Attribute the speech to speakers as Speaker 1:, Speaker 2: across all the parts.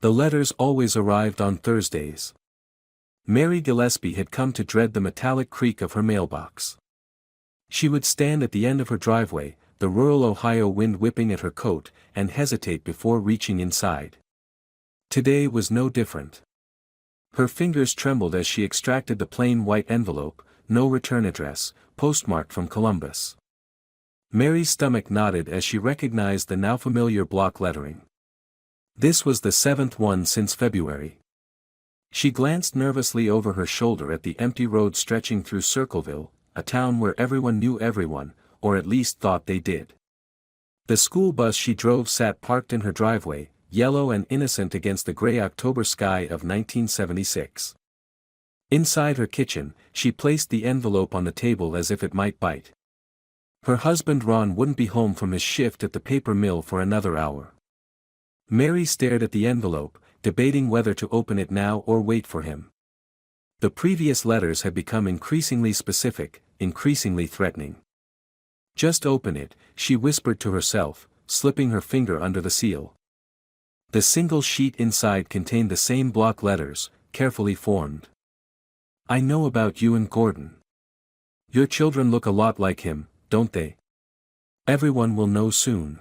Speaker 1: The letters always arrived on Thursdays. Mary Gillespie had come to dread the metallic creak of her mailbox. She would stand at the end of her driveway, the rural Ohio wind whipping at her coat, and hesitate before reaching inside. Today was no different. Her fingers trembled as she extracted the plain white envelope, no return address, postmarked from Columbus. Mary's stomach knotted as she recognized the now familiar block lettering. This was the 7th one since February. She glanced nervously over her shoulder at the empty road stretching through Circleville, a town where everyone knew everyone, or at least thought they did. The school bus she drove sat parked in her driveway, yellow and innocent against the gray October sky of 1976. Inside her kitchen, she placed the envelope on the table as if it might bite. Her husband Ron wouldn't be home from his shift at the paper mill for another hour. Mary stared at the envelope, debating whether to open it now or wait for him. The previous letters had become increasingly specific, increasingly threatening. "Just open it," she whispered to herself, slipping her finger under the seal. The single sheet inside contained the same block letters, carefully formed. "I know about you and Gordon. Your children look a lot like him, don't they? Everyone will know soon.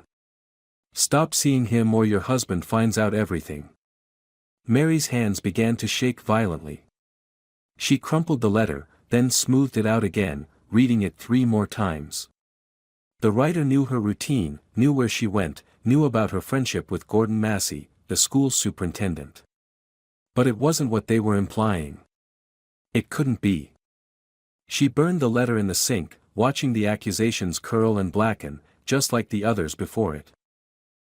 Speaker 1: Stop seeing him or your husband finds out everything." Mary's hands began to shake violently. She crumpled the letter, then smoothed it out again, reading it 3 more times. The writer knew her routine, knew where she went, knew about her friendship with Gordon Massey, the school superintendent. But it wasn't what they were implying. It couldn't be. She burned the letter in the sink, watching the accusations curl and blacken, just like the others before it.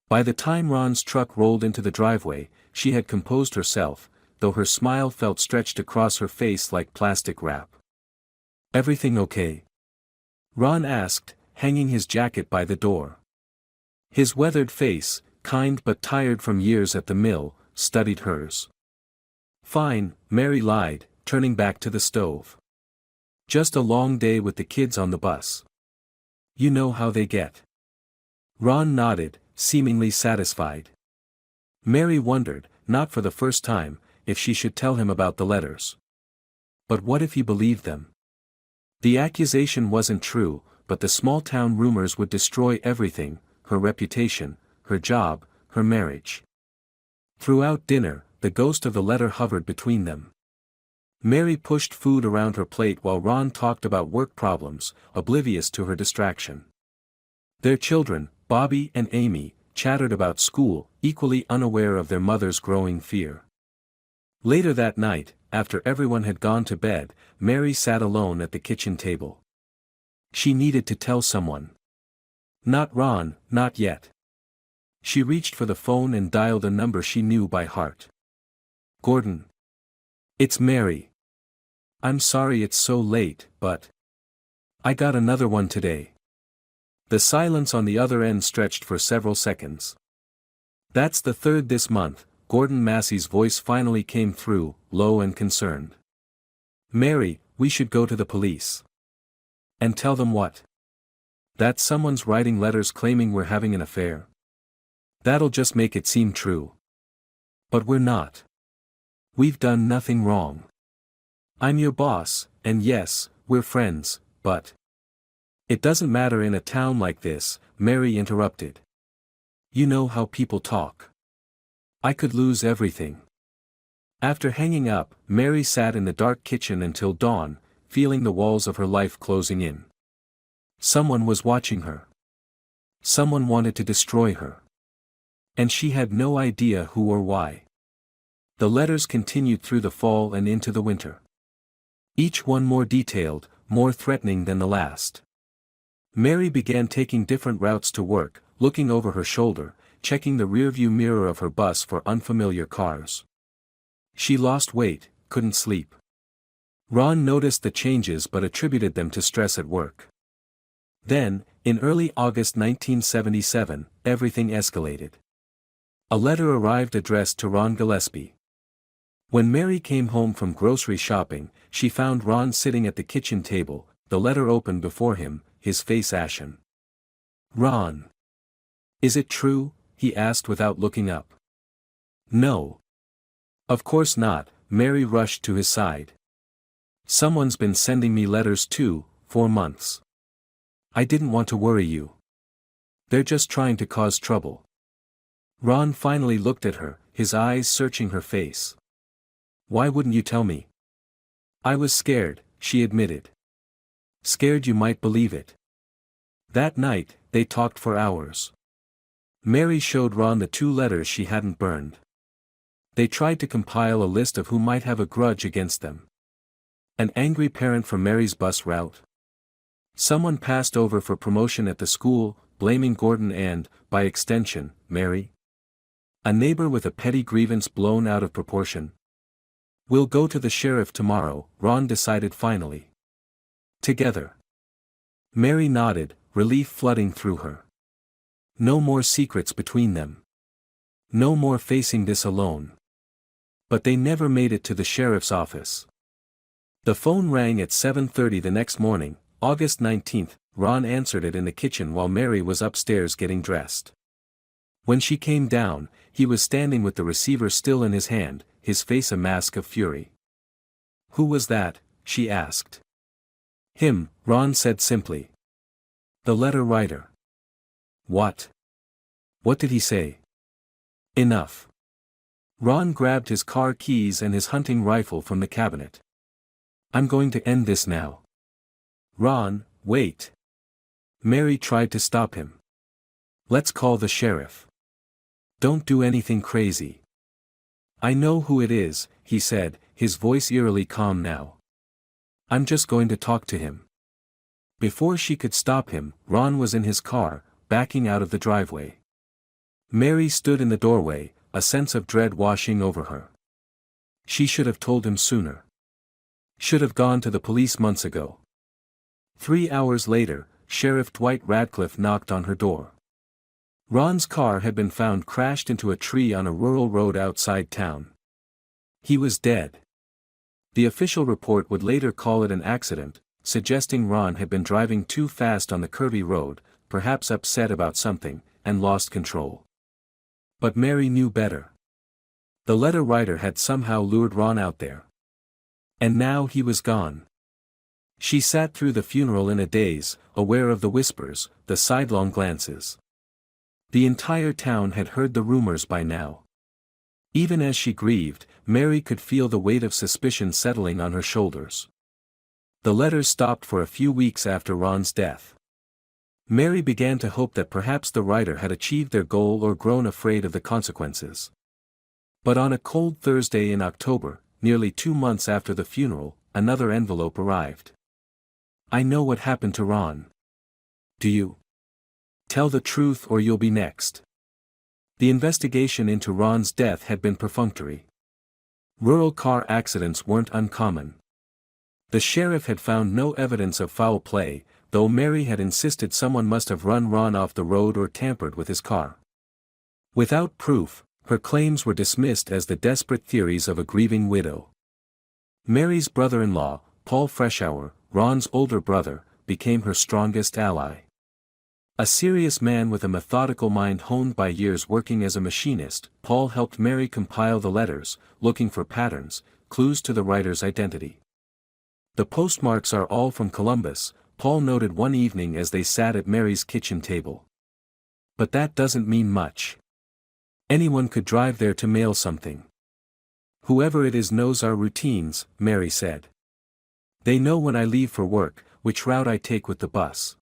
Speaker 1: By the time Ron's truck rolled into the driveway, she had composed herself, though her smile felt stretched across her face like plastic wrap. "Everything okay?" Ron asked, hanging his jacket by the door. His weathered face, kind but tired from years at the mill, studied hers. "Fine," Mary lied, turning back to the stove. "Just a long day with the kids on the bus. You know how they get." Ron nodded, seemingly satisfied. Mary wondered, not for the first time, if she should tell him about the letters. But what if he believed them? The accusation wasn't true, but the small-town rumors would destroy everything: her reputation, her job, her marriage. Throughout dinner, the ghost of the letter hovered between them. Mary pushed food around her plate while Ron talked about work problems, oblivious to her distraction. Their children, Bobby and Amy, chattered about school, equally unaware of their mother's growing fear. Later that night, after everyone had gone to bed, Mary sat alone at the kitchen table. She needed to tell someone. Not Ron, not yet. She reached for the phone and dialed a number she knew by heart. "Gordon. It's Mary. I'm sorry it's so late, but I got another one today." The silence on the other end stretched for several seconds. "That's the 3rd this month," Gordon Massey's voice finally came through, low and concerned. "Mary, we should go to the police." "And tell them what?" "That someone's writing letters claiming we're having an affair. That'll just make it seem true. But we're not. We've done nothing wrong. I'm your boss, and yes, we're friends, but—" "It doesn't matter in a town like this," Mary interrupted. "You know how people talk. I could lose everything." After hanging up, Mary sat in the dark kitchen until dawn, feeling the walls of her life closing in. Someone was watching her. Someone wanted to destroy her. And she had no idea who or why. The letters continued through the fall and into the winter. Each one more detailed, more threatening than the last. Mary began taking different routes to work, looking over her shoulder, checking the rearview mirror of her bus for unfamiliar cars. She lost weight, couldn't sleep. Ron noticed the changes but attributed them to stress at work. Then, in early August 1977, everything escalated. A letter arrived addressed to Ron Gillespie. When Mary came home from grocery shopping, she found Ron sitting at the kitchen table, the letter open before him, his face ashen. "Ron. Is it true?" he asked without looking up. No. Of course not, Mary rushed to his side. Someone's been sending me letters too, for months. I didn't want to worry you. They're just trying to cause trouble. Ron finally looked at her, his eyes searching her face. Why wouldn't you tell me? I was scared, she admitted. Scared you might believe it. That night, they talked for hours. Mary showed Ron the 2 letters she hadn't burned. They tried to compile a list of who might have a grudge against them. An angry parent from Mary's bus route. Someone passed over for promotion at the school, blaming Gordon and, by extension, Mary. A neighbor with a petty grievance blown out of proportion. We'll go to the sheriff tomorrow, Ron decided finally. Together. Mary nodded, relief flooding through her. No more secrets between them. No more facing this alone. But they never made it to the sheriff's office. The phone rang at 7:30 the next morning, August 19th. Ron answered it in the kitchen while Mary was upstairs getting dressed. When she came down, he was standing with the receiver still in his hand, his face a mask of fury. Who was that? She asked. Him, Ron said simply. The letter writer. What? What did he say? Enough. Ron grabbed his car keys and his hunting rifle from the cabinet. I'm going to end this now. Ron, wait. Mary tried to stop him. Let's call the sheriff. Don't do anything crazy. I know who it is, he said, his voice eerily calm now. I'm just going to talk to him. Before she could stop him, Ron was in his car, backing out of the driveway. Mary stood in the doorway, a sense of dread washing over her. She should have told him sooner. Should have gone to the police months ago. 3 hours later, Sheriff Dwight Radcliffe knocked on her door. Ron's car had been found crashed into a tree on a rural road outside town. He was dead. The official report would later call it an accident, suggesting Ron had been driving too fast on the curvy road, perhaps upset about something, and lost control. But Mary knew better. The letter writer had somehow lured Ron out there. And now he was gone. She sat through the funeral in a daze, aware of the whispers, the sidelong glances. The entire town had heard the rumors by now. Even as she grieved, Mary could feel the weight of suspicion settling on her shoulders. The letters stopped for a few weeks after Ron's death. Mary began to hope that perhaps the writer had achieved their goal or grown afraid of the consequences. But on a cold Thursday in October, nearly 2 months after the funeral, another envelope arrived. I know what happened to Ron. Do you? Tell the truth or you'll be next. The investigation into Ron's death had been perfunctory. Rural car accidents weren't uncommon. The sheriff had found no evidence of foul play, though Mary had insisted someone must have run Ron off the road or tampered with his car. Without proof, her claims were dismissed as the desperate theories of a grieving widow. Mary's brother-in-law, Paul Freshour, Ron's older brother, became her strongest ally. A serious man with a methodical mind honed by years working as a machinist, Paul helped Mary compile the letters, looking for patterns, clues to the writer's identity. The postmarks are all from Columbus, Paul noted one evening as they sat at Mary's kitchen table. But that doesn't mean much. Anyone could drive there to mail something. Whoever it is knows our routines, Mary said. They know when I leave for work, which route I take with the bus.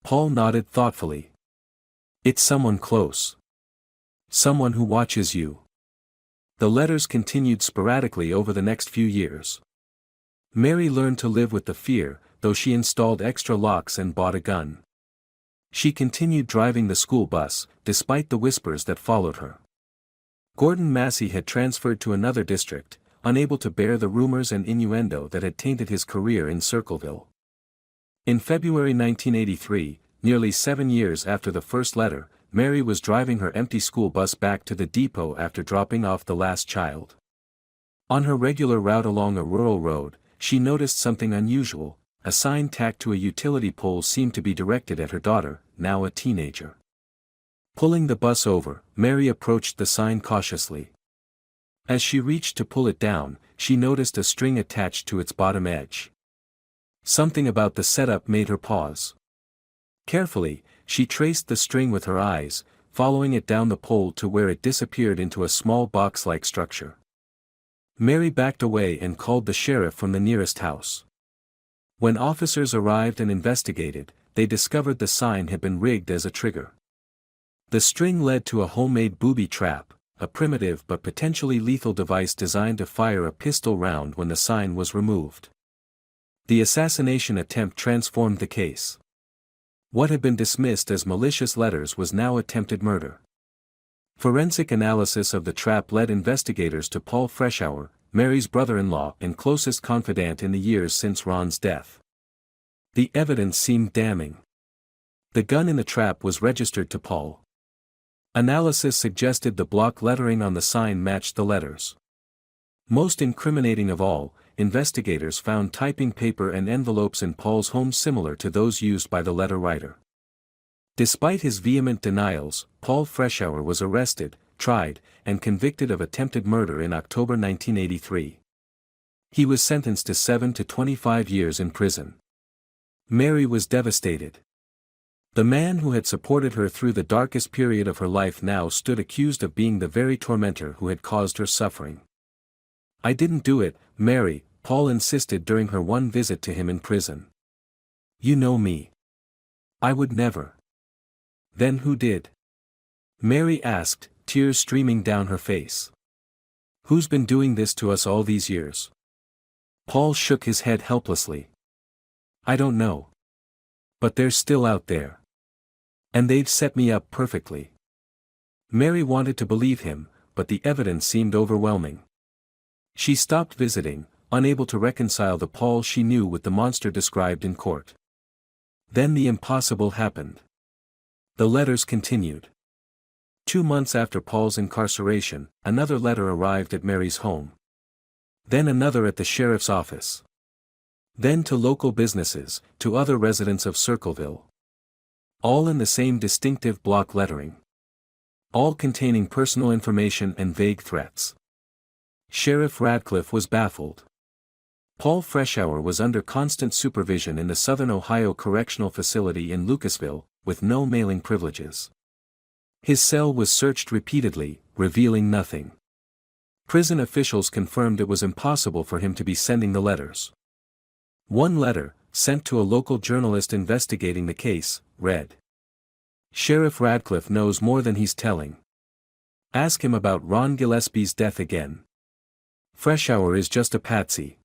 Speaker 1: Paul nodded thoughtfully. It's someone close. Someone who watches you. The letters continued sporadically over the next few years. Mary learned to live with the fear, though she installed extra locks and bought a gun. She continued driving the school bus, despite the whispers that followed her. Gordon Massey had transferred to another district, unable to bear the rumors and innuendo that had tainted his career in Circleville. In February 1983, nearly 7 years after the first letter, Mary was driving her empty school bus back to the depot after dropping off the last child. On her regular route along a rural road, she noticed something unusual. A sign tacked to a utility pole seemed to be directed at her daughter, now a teenager. Pulling the bus over, Mary approached the sign cautiously. As she reached to pull it down, she noticed a string attached to its bottom edge. Something about the setup made her pause. Carefully, she traced the string with her eyes, following it down the pole to where it disappeared into a small box-like structure. Mary backed away and called the sheriff from the nearest house. When officers arrived and investigated, they discovered the sign had been rigged as a trigger. The string led to a homemade booby trap, a primitive but potentially lethal device designed to fire a pistol round when the sign was removed. The assassination attempt transformed the case. What had been dismissed as malicious letters was now attempted murder. Forensic analysis of the trap led investigators to Paul Freshour, Mary's brother-in-law and closest confidant in the years since Ron's death. The evidence seemed damning. The gun in the trap was registered to Paul. Analysis suggested the block lettering on the sign matched the letters. Most incriminating of all, investigators found typing paper and envelopes in Paul's home similar to those used by the letter writer. Despite his vehement denials, Paul Freshour was arrested, tried, and convicted of attempted murder in October 1983. He was sentenced to 7 to 25 years in prison. Mary was devastated. The man who had supported her through the darkest period of her life now stood accused of being the very tormentor who had caused her suffering. "I didn't do it, Mary," Paul insisted during her one visit to him in prison. "You know me. I would never." "Then who did?" Mary asked, tears streaming down her face. "Who's been doing this to us all these years?" Paul shook his head helplessly. "I don't know. But they're still out there. And they've set me up perfectly." Mary wanted to believe him, but the evidence seemed overwhelming. She stopped visiting, unable to reconcile the Paul she knew with the monster described in court. Then the impossible happened. The letters continued. 2 months after Paul's incarceration, another letter arrived at Mary's home. Then another at the sheriff's office. Then to local businesses, to other residents of Circleville. All in the same distinctive block lettering. All containing personal information and vague threats. Sheriff Radcliffe was baffled. Paul Freshour was under constant supervision in the Southern Ohio Correctional Facility in Lucasville, with no mailing privileges. His cell was searched repeatedly, revealing nothing. Prison officials confirmed it was impossible for him to be sending the letters. One letter, sent to a local journalist investigating the case, read: "Sheriff Radcliffe knows more than he's telling. Ask him about Ron Gillespie's death again. Freshour is just a patsy."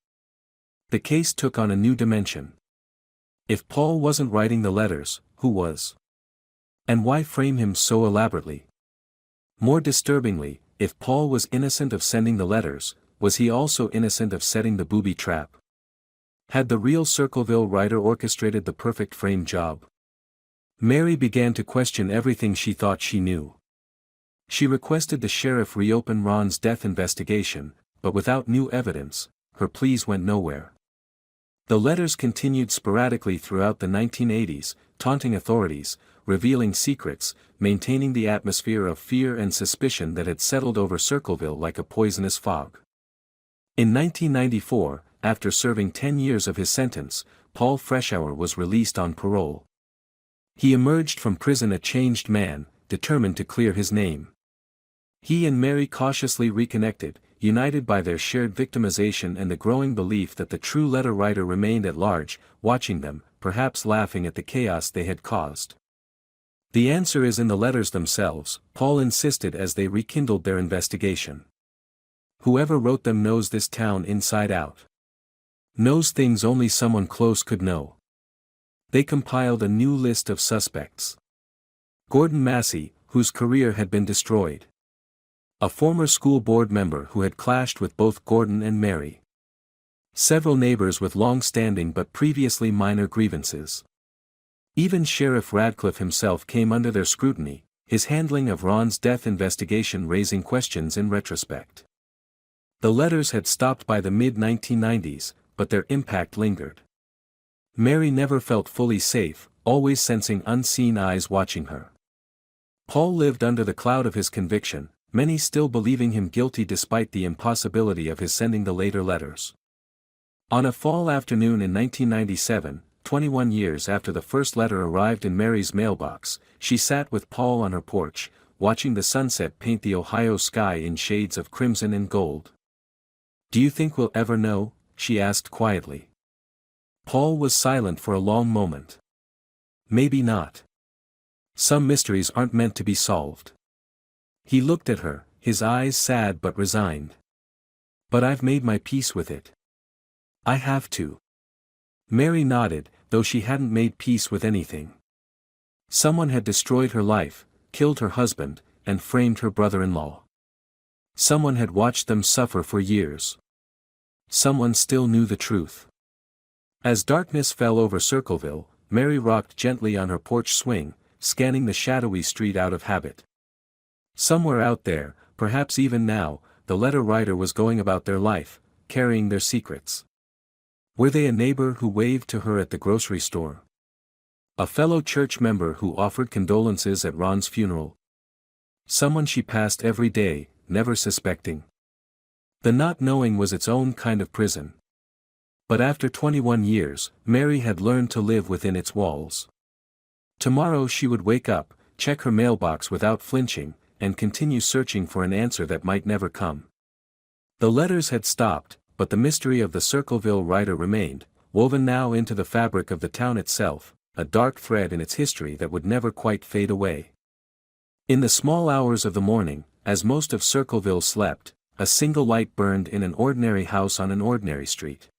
Speaker 1: The case took on a new dimension. If Paul wasn't writing the letters, who was? And why frame him so elaborately? More disturbingly, if Paul was innocent of sending the letters, was he also innocent of setting the booby trap? Had the real Circleville writer orchestrated the perfect frame job? Mary began to question everything she thought she knew. She requested the sheriff reopen Ron's death investigation, but without new evidence, her pleas went nowhere. The letters continued sporadically throughout the 1980s, taunting authorities, revealing secrets, maintaining the atmosphere of fear and suspicion that had settled over Circleville like a poisonous fog. In 1994, after serving 10 years of his sentence, Paul Freshour was released on parole. He emerged from prison a changed man, determined to clear his name. He and Mary cautiously reconnected, united by their shared victimization and the growing belief that the true letter writer remained at large, watching them, perhaps laughing at the chaos they had caused. "The answer is in the letters themselves," Paul insisted as they rekindled their investigation. "Whoever wrote them knows this town inside out. Knows things only someone close could know." They compiled a new list of suspects. Gordon Massey, whose career had been destroyed. A former school board member who had clashed with both Gordon and Mary. Several neighbors with long-standing but previously minor grievances. Even Sheriff Radcliffe himself came under their scrutiny, his handling of Ron's death investigation raising questions in retrospect. The letters had stopped by the mid-1990s, but their impact lingered. Mary never felt fully safe, always sensing unseen eyes watching her. Paul lived under the cloud of his conviction, many still believing him guilty despite the impossibility of his sending the later letters. On a fall afternoon in 1997, 21 years after the first letter arrived in Mary's mailbox, she sat with Paul on her porch, watching the sunset paint the Ohio sky in shades of crimson and gold. "Do you think we'll ever know?" she asked quietly. Paul was silent for a long moment. "Maybe not. Some mysteries aren't meant to be solved." He looked at her, his eyes sad but resigned. "But I've made my peace with it. I have to." Mary nodded, though she hadn't made peace with anything. Someone had destroyed her life, killed her husband, and framed her brother-in-law. Someone had watched them suffer for years. Someone still knew the truth. As darkness fell over Circleville, Mary rocked gently on her porch swing, scanning the shadowy street out of habit. Somewhere out there, perhaps even now, the letter writer was going about their life, carrying their secrets. Were they a neighbor who waved to her at the grocery store? A fellow church member who offered condolences at Ron's funeral? Someone she passed every day, never suspecting? The not knowing was its own kind of prison. But after 21 years, Mary had learned to live within its walls. Tomorrow she would wake up, check her mailbox without flinching, and continue searching for an answer that might never come. The letters had stopped, but the mystery of the Circleville writer remained, woven now into the fabric of the town itself, a dark thread in its history that would never quite fade away. In the small hours of the morning, as most of Circleville slept, a single light burned in an ordinary house on an ordinary street.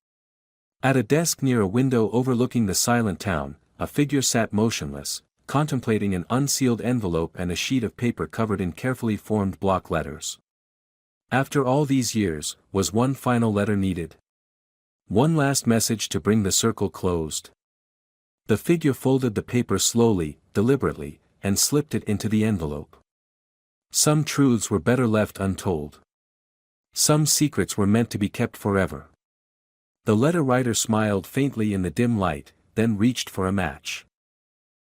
Speaker 1: At a desk near a window overlooking the silent town, a figure sat motionless, contemplating an unsealed envelope and a sheet of paper covered in carefully formed block letters. After all these years, was one final letter needed? One last message to bring the circle closed? The figure folded the paper slowly, deliberately, and slipped it into the envelope. Some truths were better left untold. Some secrets were meant to be kept forever. The letter writer smiled faintly in the dim light, then reached for a match.